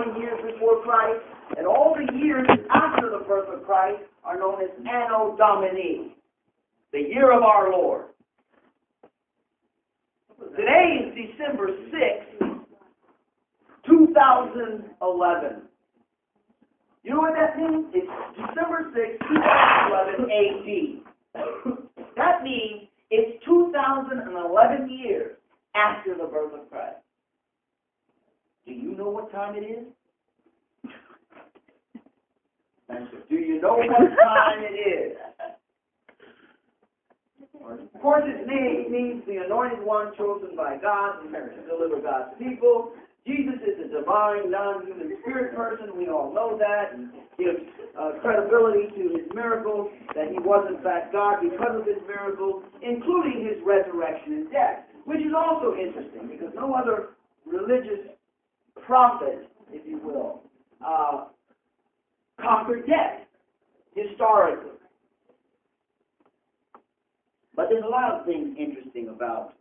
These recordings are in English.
20 years before Christ, and all the years after the birth of Christ are known as Anno Domini, the year of our Lord. Today is December 6th, 2011. You know what that means? It's December 6th, 2011 AD. That means it's 2011 years after the birth of Christ. Do you know what time it is? Do you know what time it is? Of course, its name means the anointed one chosen by God to deliver God's people. Jesus is a divine, non-human spirit person. We all know that. And gives credibility to his miracles, that he was in fact God because of his miracles, including his resurrection and death, which is also interesting because no other religious prophet, if you will, conquered death historically. But there's a lot of things interesting about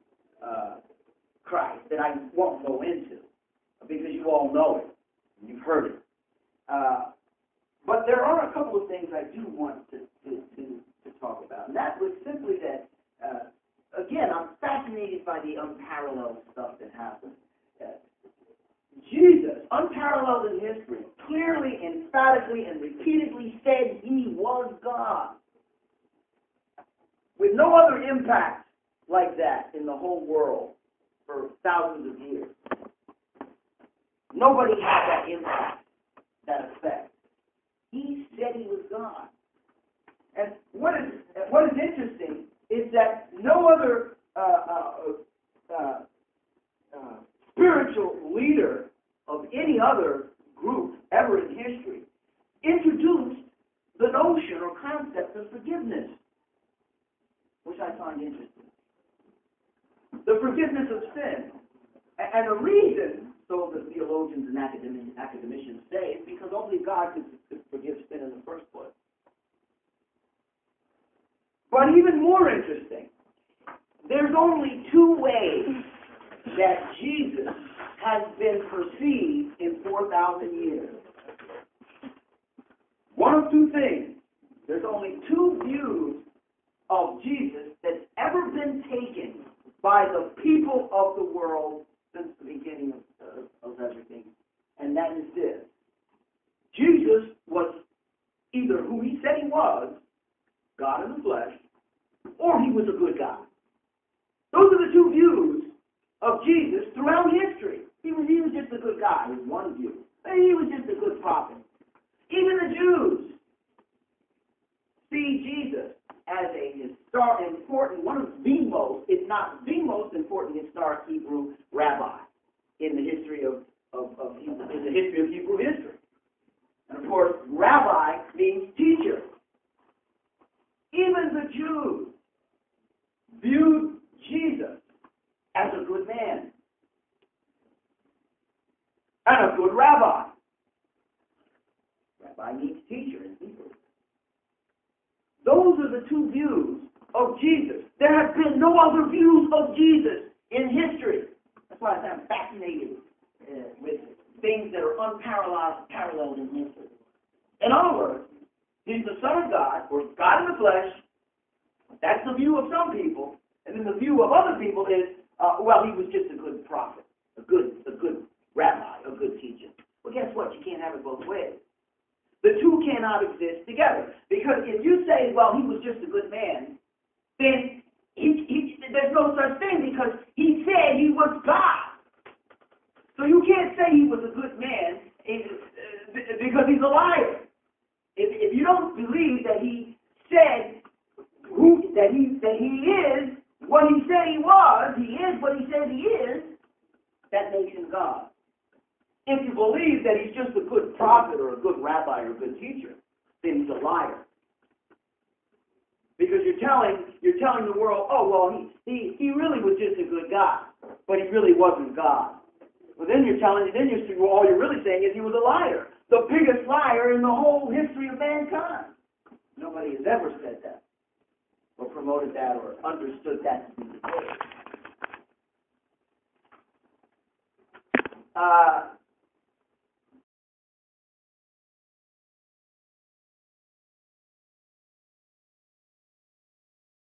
Christ that I won't go into because you all know it. You've heard it. But there are a couple of things I do want to talk about. And that was simply that, again, I'm fascinated by the unparalleled stuff that happened. Jesus, unparalleled in history, clearly, emphatically, and repeatedly said he was God. With no other impact like that in the whole world for thousands of years. Nobody had that impact, that effect. He said he was God. And what is interesting is that no other spiritual leader of any other group ever in history introduced the notion or concept of forgiveness, which I find interesting. The forgiveness of sin. And the reason, so the theologians and academicians say, is because only God could forgive sin in the first place. But even more interesting, there's only two ways that Jesus has been perceived in 4,000 years. One of two things. There's only two views of Jesus that's ever been taken by the people of the world since the beginning of everything. And that is this. Jesus was either who he said he was, God in the flesh, or he was a good guy. Those are the two views of Jesus throughout history. He was just a good guy, is one view. He was just a good prophet. Even the Jews see Jesus as a important, one of the most, if not the most important historic Hebrew rabbi in the history of Hebrew history. And of course, rabbi means teacher. Even the Jews viewed Jesus as a good man and a good rabbi. Rabbi means teacher in Hebrew. Those are the two views of Jesus. There have been no other views of Jesus in history. That's why I'm fascinated with things that are unparalleled in history. In other words, he's the Son of God, or God in the flesh. That's the view of some people. And then the view of other people is, well, he was just a good prophet, a good rabbi, a good teacher. Well, guess what? You can't have it both ways. The two cannot exist together. Because if you say, well, he was just a good man, then there's no such thing because he said he was God. So you can't say he was a good man because he's a liar. If you don't believe that he said that he is what he said he was, he is what he said he is, that makes him God. If you believe that he's just a good prophet or a good rabbi or a good teacher, then he's a liar. Because you're telling the world, oh, well, he really was just a good guy, but he really wasn't God. Well, then all you're really saying is he was a liar. The biggest liar in the whole history of mankind. Nobody has ever said that, or promoted that, or understood that to be the case.